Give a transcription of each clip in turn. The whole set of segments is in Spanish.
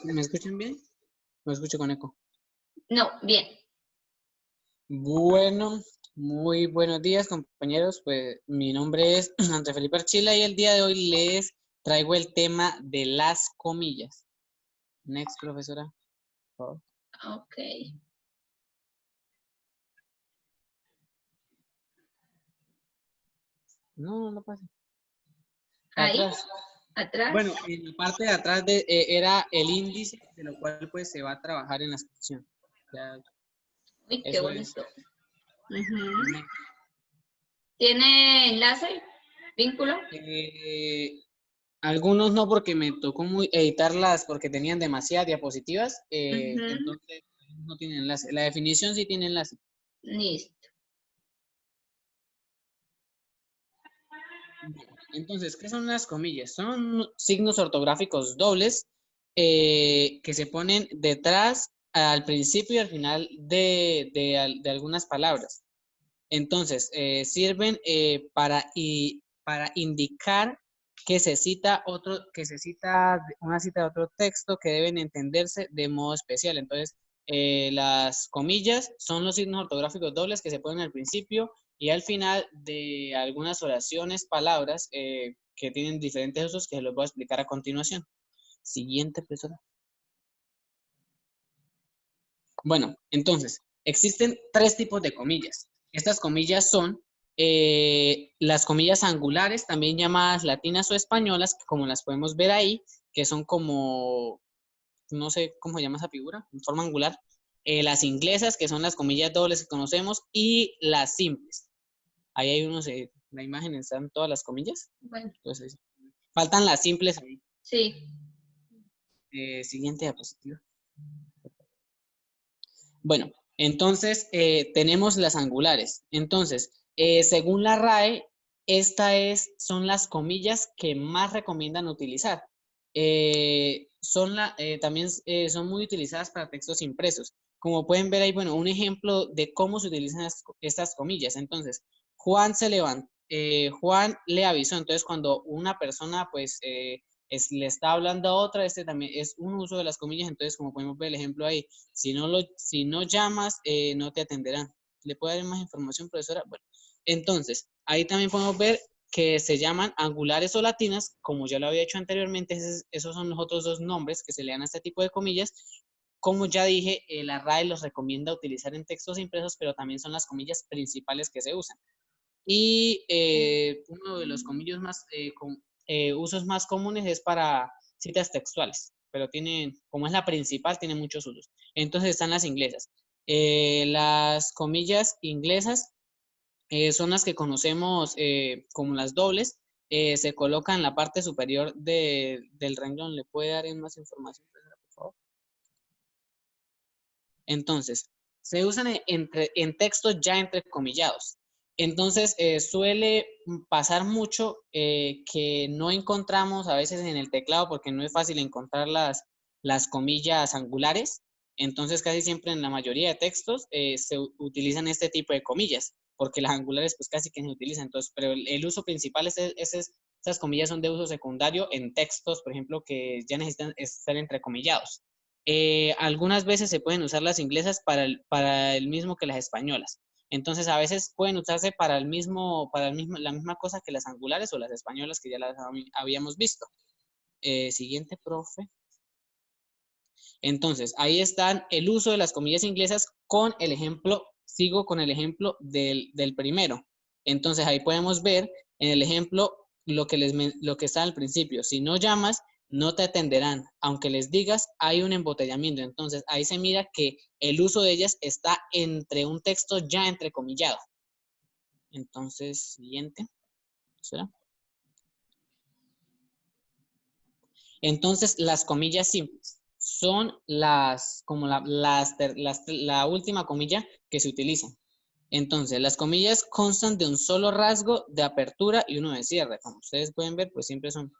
¿Me escuchan bien? ¿Me escucho con eco? No, bien. Bueno, muy buenos días, compañeros. Pues mi nombre es André Felipe Archila y el día de hoy les traigo el tema de las comillas. Next, profesora, por favor. Ok. No pasa. Ahí, Atrás. atrás. Bueno, en la parte de atrás era el índice de lo cual pues se va a trabajar en la sección. Ya, Uy, qué eso es. bonito. Ujú. Next. ¿Tiene enlace? ¿Vínculo? Algunos no, porque me tocó editarlas porque tenían demasiadas diapositivas, Ujú. entonces no tienen enlace. La definición sí tiene enlace. Listo. Entonces, ¿qué son las comillas? Son signos ortográficos dobles que se ponen detrás, al principio y al final de algunas palabras. Entonces, sirven para indicar que se cita una cita de otro texto que deben entenderse de modo especial. Entonces, las comillas son los signos ortográficos dobles que se ponen al principio y al final de algunas oraciones, palabras que tienen diferentes usos que los voy a explicar a continuación. Siguiente, profesora. Bueno, entonces, existen tres tipos de comillas. Estas comillas son las comillas angulares, también llamadas latinas o españolas, como las podemos ver ahí, que son como, no sé cómo se llama esa figura, en forma angular. Las inglesas, que son las comillas dobles que conocemos, y las simples. Ahí hay unos, la imagen están todas las comillas. Bueno, Entonces, faltan las simples ahí. sí. Siguiente diapositiva. Bueno, entonces tenemos las angulares. Entonces, según la RAE, son las comillas que más recomiendan utilizar. También son muy utilizadas para textos impresos. Como pueden ver ahí, bueno, un ejemplo de cómo se utilizan estas comillas. Entonces, Juan le avisó. Entonces, cuando una persona, pues, le está hablando a otra, este también es un uso de las comillas. Entonces, como podemos ver el ejemplo ahí, si no llamas, no te atenderán. ¿Le puedo dar más información, profesora? Bueno, entonces, ahí también podemos ver que se llaman angulares o latinas, como ya lo había hecho anteriormente, esos son los otros dos nombres que se le dan a este tipo de comillas. Como ya dije, la RAE los recomienda utilizar en textos impresos, pero también son las comillas principales que se usan. Y uno de los comillos usos más comunes es para citas textuales, pero como es la principal, tiene muchos usos. Entonces están las inglesas. Las comillas inglesas son las que conocemos como las dobles. Se colocan en la parte superior del renglón. ¿Le puede dar más información, por favor? Entonces, se usan en textos ya entrecomillados. Entonces, suele pasar mucho que no encontramos a veces en el teclado porque no es fácil encontrar las comillas angulares. Entonces, casi siempre en la mayoría de textos se utilizan este tipo de comillas, porque las angulares pues casi que no se utilizan. Entonces, pero el uso principal esas comillas son de uso secundario en textos, por ejemplo, que ya necesitan estar entrecomillados. Algunas veces se pueden usar las inglesas para el mismo que las españolas. Entonces, a veces pueden usarse la misma cosa que las angulares o las españolas que ya las habíamos visto. Siguiente, profe. Entonces, ahí están el uso de las comillas inglesas con el ejemplo, sigo con el ejemplo del primero. Entonces, ahí podemos ver en el ejemplo lo que está al principio. Si no llamas, no te atenderán. Aunque les digas, hay un embotellamiento. Entonces, ahí se mira que el uso de ellas está entre un texto ya entrecomillado. Entonces, siguiente. ¿Será? Entonces, las comillas simples son como la última comilla que se utiliza. Entonces, las comillas constan de un solo rasgo de apertura y uno de cierre. Como ustedes pueden ver, pues siempre son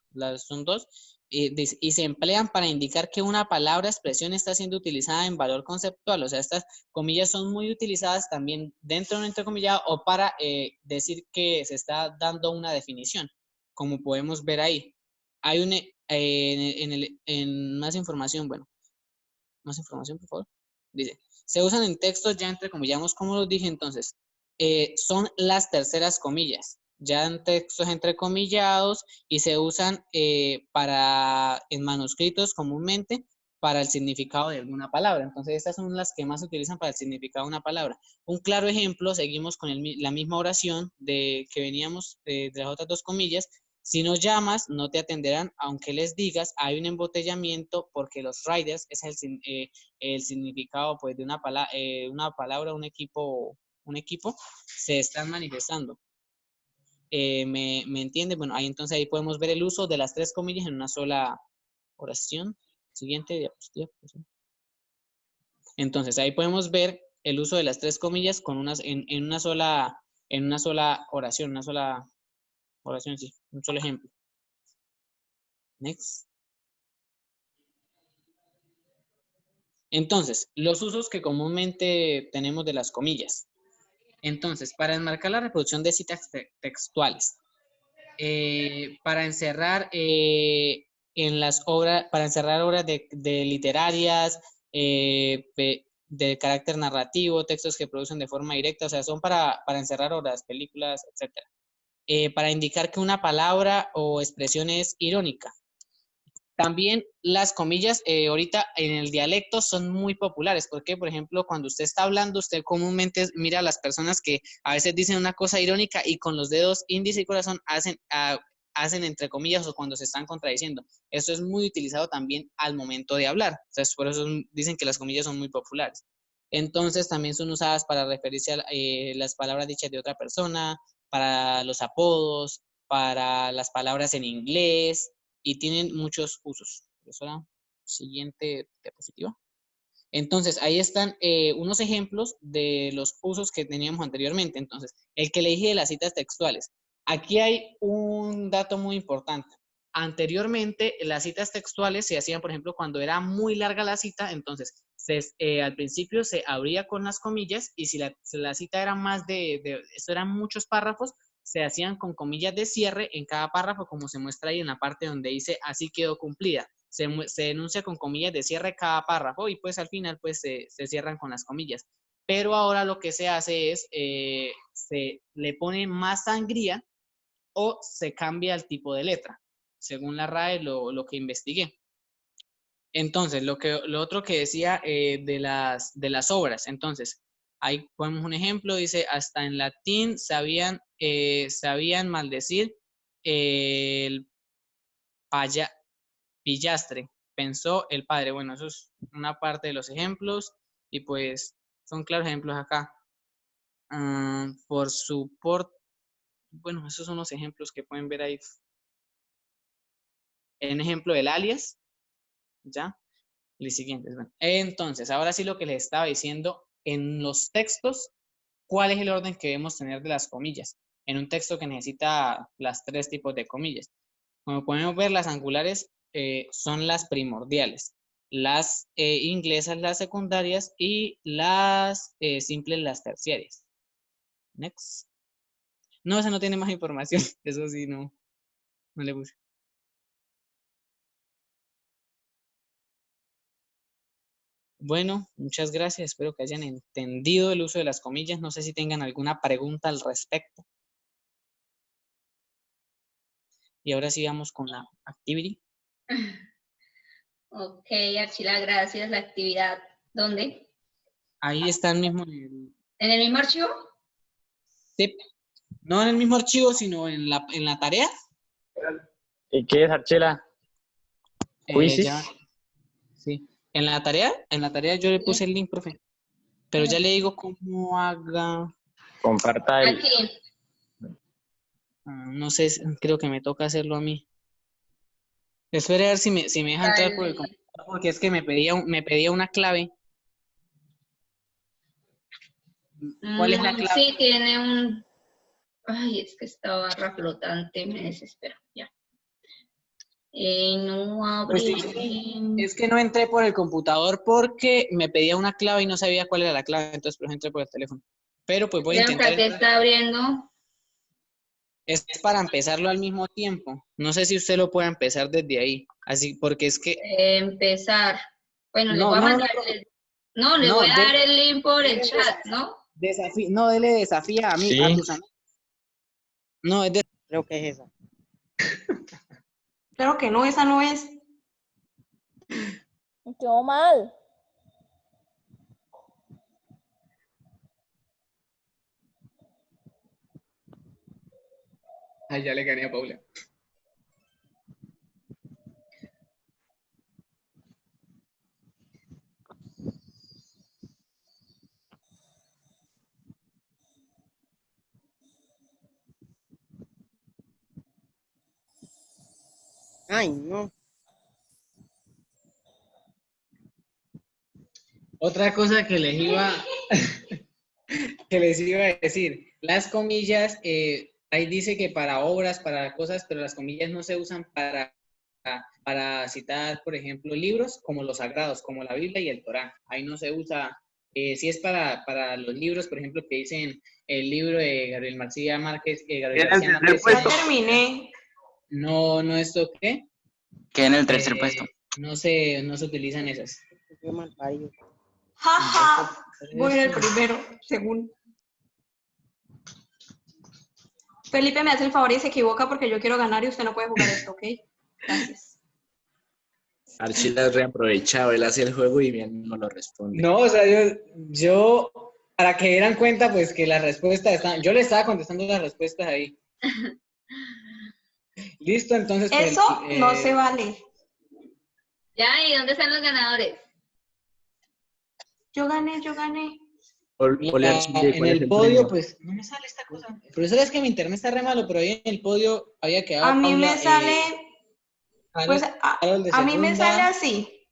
dos. Y se emplean para indicar que una palabra, expresión está siendo utilizada en valor conceptual. O sea, estas comillas son muy utilizadas también dentro de un entrecomillado o para decir que se está dando una definición, como podemos ver ahí. en más información, bueno, más información, por favor. Dice, se usan en textos ya entrecomillamos, como los dije, entonces, son las terceras comillas, ya en textos entrecomillados y se usan en manuscritos comúnmente para el significado de alguna palabra. Entonces, estas son las que más se utilizan para el significado de una palabra. Un claro ejemplo, seguimos con la misma oración que veníamos de las otras dos comillas. Si no llamas, no te atenderán, aunque les digas, hay un embotellamiento porque los riders es el significado pues, de una palabra, un equipo, se están manifestando. ¿Me entiende? Bueno, entonces ahí podemos ver el uso de las tres comillas en una sola oración. Siguiente diapositiva. Entonces ahí podemos ver el uso de las tres comillas en una sola oración, sí, un solo ejemplo. Next. Entonces, los usos que comúnmente tenemos de las comillas. Entonces, para enmarcar la reproducción de citas textuales, para encerrar obras de literarias, de carácter narrativo, textos que producen de forma directa, o sea, son para encerrar obras, películas, etcétera. Para indicar que una palabra o expresión es irónica. También las comillas ahorita en el dialecto son muy populares, porque por ejemplo cuando usted está hablando, usted comúnmente mira a las personas que a veces dicen una cosa irónica y con los dedos índice y corazón hacen entre comillas o cuando se están contradiciendo. Eso es muy utilizado también al momento de hablar, entonces por eso dicen que las comillas son muy populares. Entonces también son usadas para referirse a las palabras dichas de otra persona, para los apodos, para las palabras en inglés, y tienen muchos usos. Eso, siguiente diapositiva. Entonces, ahí están unos ejemplos de los usos que teníamos anteriormente. Entonces, el que le dije de las citas textuales. Aquí hay un dato muy importante. Anteriormente, las citas textuales se hacían, por ejemplo, cuando era muy larga la cita, entonces, al principio se abría con las comillas y si la cita era esto eran muchos párrafos, se hacían con comillas de cierre en cada párrafo, como se muestra ahí en la parte donde dice así quedó cumplida. Se enuncia con comillas de cierre cada párrafo y pues al final pues se cierran con las comillas. Pero ahora lo que se hace es, se le pone más sangría o se cambia el tipo de letra, según la RAE lo que investigué. Entonces, lo otro que decía de las obras, entonces, ahí ponemos un ejemplo, dice, hasta en latín sabían maldecir el pillastre, pensó el padre. Bueno, eso es una parte de los ejemplos y pues son claros ejemplos acá. Bueno, esos son los ejemplos que pueden ver ahí. En ejemplo del alias, ¿ya? Los siguientes. Bueno, entonces, ahora sí lo que les estaba diciendo, en los textos, ¿cuál es el orden que debemos tener de las comillas? En un texto que necesita las tres tipos de comillas. Como podemos ver, las angulares son las primordiales, las inglesas las secundarias y las simples las terciarias. Next. No, esa no tiene más información. Eso sí, no le puse. Bueno, muchas gracias. Espero que hayan entendido el uso de las comillas. No sé si tengan alguna pregunta al respecto. Y ahora sí vamos con la activity. Ok, Archila, gracias. La actividad, ¿dónde? Ahí está mismo ¿En el mismo archivo? Sí. No en el mismo archivo, sino en la tarea. ¿Y qué es, Archela? ¿Quizzes? Sí. En la tarea yo le puse el link, profe. Pero ya le digo cómo haga. Comparta el... Aquí. No sé, creo que me toca hacerlo a mí. Espere a ver si me deja entrar por el computador, porque es que me pedía una clave. ¿Cuál es la clave? Sí, tiene un... Ay, es que esta barra flotante me desespera. Ya. No abre. Pues sí, es que no entré por el computador porque me pedía una clave y no sabía cuál era la clave, entonces pues entré por el teléfono. Pero pues voy a Vean que intentar aquí entrar. está abriendo. Es para empezarlo al mismo tiempo. No sé si usted lo puede empezar desde ahí. Así, porque es que... Empezar. Bueno, les No, voy a no, no, mandar, les no, voy a dar el link por el chat, ¿no? no, dele desafía a mí, a Sí. tus amigos. No, es de... Creo que es esa. Claro que no, esa no es. Quedó mal. Ay, ya le gané a Paula. Ay, no. Otra cosa que les iba, que les iba a decir, las comillas, ahí dice que para obras, para cosas, pero las comillas no se usan para citar, por ejemplo, libros como los sagrados, como la Biblia y el Torán. Ahí no se usa, si es para los libros, por ejemplo, que dicen el libro de Gabriel García Márquez, Gabriel García Márquez, Ya terminé. no esto, ¿qué? Queda en el tercer Eh, puesto. no se utilizan esas. Qué mal parido. Jaja. Voy en el primero, según. Felipe me hace el favor y se equivoca porque yo quiero ganar y usted no puede jugar esto, ¿ok? Gracias. Archila es reaprovechado, él hace el juego y bien no lo responde. No, o sea, yo, para que dieran cuenta, pues que las respuestas están, yo le estaba contestando las respuestas ahí. Listo, entonces. pues, Eso no se vale. Ya, ¿y dónde están los ganadores? Yo gané. Ole, Archila, ¿cuál en es el el podio, premio? pues, no me sale esta cosa. Profesor, es que mi internet está re malo, pero ahí en el podio había quedado A mí Paula, me sale, Carol- pues, Carol de a mí me segunda. sale así.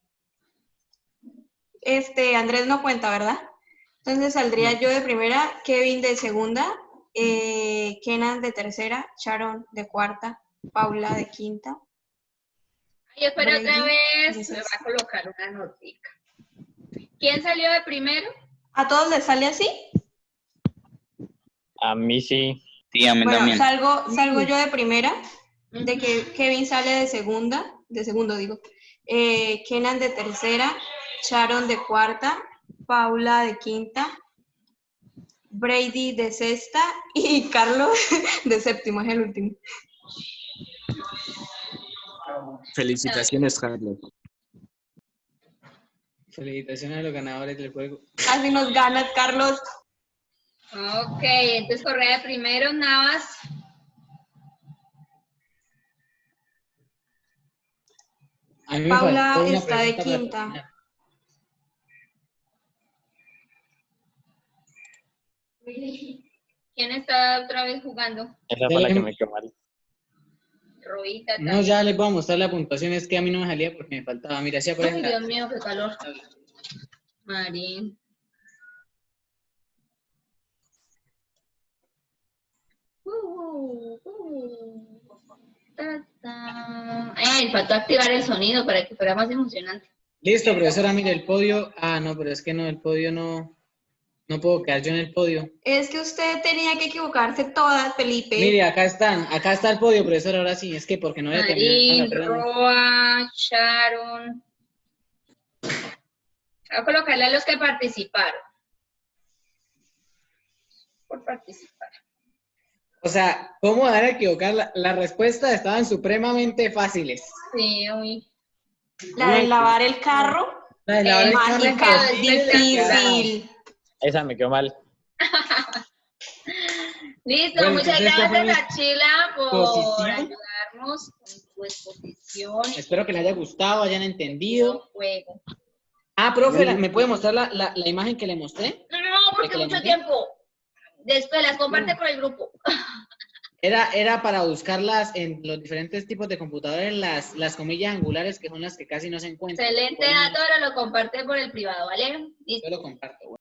Andrés no cuenta, ¿verdad? Entonces saldría yo de primera, Kevin de segunda, Kenan de tercera, Sharon de cuarta, Paula de quinta. Ay, espera, otra Brady, vez, de me va a sexta. colocar una notica. ¿Quién salió de primero? ¿A todos les sale así? A mí sí. Sí, a mí Bueno, también. salgo yo de primera, de que Kevin sale de segundo digo, Kenan de tercera, Sharon de cuarta, Paula de quinta, Brady de sexta y Carlos de séptimo, es el último. Felicitaciones, Carlos. Felicitaciones a los ganadores del juego. Casi nos ganas, Carlos. Ok, entonces Correa de primero, Navas. A mí me Paula faltó una está de pregunta para quinta. terminar. ¿Quién está otra vez jugando? Esa fue la que me quedó mal. Robita No, también. ya les voy a mostrar la puntuación, es que a mí no me salía porque me faltaba. Mira, si Ay, aparece Dios mío, qué calor. Marín. Faltó activar el sonido para que fuera más emocionante. Listo, profesora, mire el podio. Ah, no, pero es que no, el podio no puedo quedar yo en el podio. Es que usted tenía que equivocarse todas, Felipe. Mire, acá está el podio, profesor, ahora sí, es que porque no había terminado la Marín, prueba. Roa, Sharon. Voy a colocarle a los que participaron. Por participar. O sea, ¿cómo van a equivocar? Las respuestas estaban supremamente fáciles. Sí, uy. La de lavar el carro, La de lavar el carro mágica, es difícil. Esa me quedó mal. Listo, Bueno, muchas entonces, esta fue gracias mi a Chila por exposición. ayudarnos con su exposición Espero que les haya gustado, hayan y entendido. juego. Ah, profe, ¿me puede mostrar la imagen que le mostré? No, porque ¿De que le mucho mandé? tiempo. Después las comparte por el grupo. Era para buscarlas en los diferentes tipos de computadores, las comillas angulares, que son las que casi no se encuentran. Excelente dato, ahora lo comparte por el privado, ¿vale? Listo. Yo lo comparto. Bueno.